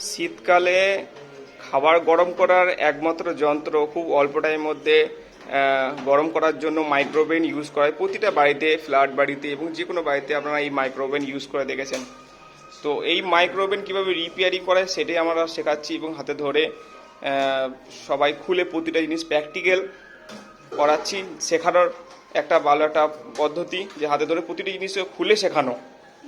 শীতকালে খাবার গরম করার একমাত্র যন্ত্র, খুব অল্প টাইমের মধ্যে গরম করার জন্য মাইক্রোওভেন ইউজ করা হয় প্রতিটা বাড়িতে, ফ্ল্যাট বাড়িতে এবং যে কোনো বাড়িতে আপনারা এই মাইক্রোওভেন ইউজ করে দেখেছেন। তো এই মাইক্রোওভেন কীভাবে রিপেয়ারিং করে সেটাই আমরা শেখাচ্ছি এবং হাতে ধরে সবাই খুলে প্রতিটা জিনিস প্র্যাকটিক্যাল করাচ্ছি। শেখানোর একটা ভালো একটা পদ্ধতি যে হাতে ধরে প্রতিটি জিনিস খুলে শেখানো।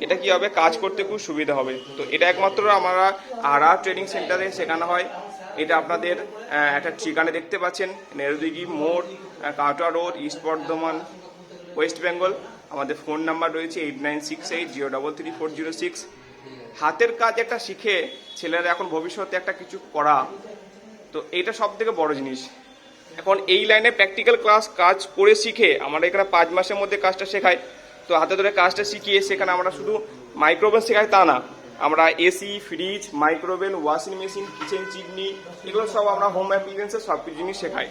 এটা কি হবে, কাজ করতে খুব সুবিধা হবে। তো এটা একমাত্র আমরা আরা ট্রেনিং সেন্টারে শেখানো হয়। এটা আপনাদের একটা ঠিকানা দেখতে পাচ্ছেন, নেরুদিঘি মোড়, Katwa road, east Bardhaman, West Bengal. আমাদের ফোন নাম্বার রয়েছে 8968033406। হাতের কাজ একটা শিখে ছেলেরা এখন ভবিষ্যতে একটা কিছু করা, তো এইটা সব থেকে বড় জিনিস। এখন এই লাইনে প্র্যাকটিক্যাল কাজ করে শিখে আমরা এখানে 5 মাসের মধ্যে কাজটা শেখাই। তো হাতে ধরে কাজটা শিখিয়ে সেখানে আমরা শুধু মাইক্রোওভেন শেখাই তা না, আমরা AC, fridge, micro oven, washing machine, kitchen chimney, এগুলো সব আমরা হোম অ্যাপ্লিয়েন্সের সব কিছু জিনিস শেখাই।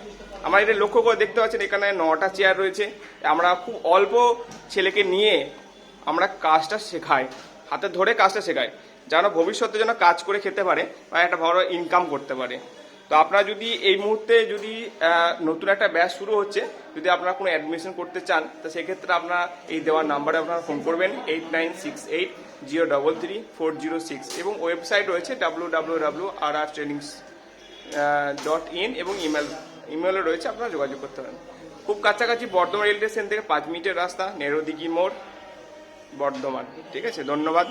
আমরা এটা লক্ষ্য করে দেখতে পাচ্ছেন এখানে 9টা চেয়ার রয়েছে। আমরা খুব অল্প ছেলেকে নিয়ে আমরা কাজটা শেখাই, হাতে ধরে কাজটা শেখাই, যেন ভবিষ্যতে যেন কাজ করে খেতে পারে বা একটা ভালো ইনকাম করতে পারে। তো আপনারা যদি এই মুহূর্তে যদি নতুন একটা ব্যাচ শুরু হচ্ছে, যদি আপনারা কোনো অ্যাডমিশন করতে চান, তো সেক্ষেত্রে আপনারা এই দেওয়ার নাম্বারে আপনারা ফোন করবেন 8968033406 এবং ওয়েবসাইট রয়েছে www.rrtrainings.in এবং ইমেলও রয়েছে, আপনারা যোগাযোগ করতে পারেন। খুব কাছাকাছি বর্ধমান রেল স্টেশন থেকে 5 মিনিটের রাস্তা, নেরুদিঘি মোড়, বর্ধমান। ঠিক আছে, ধন্যবাদ।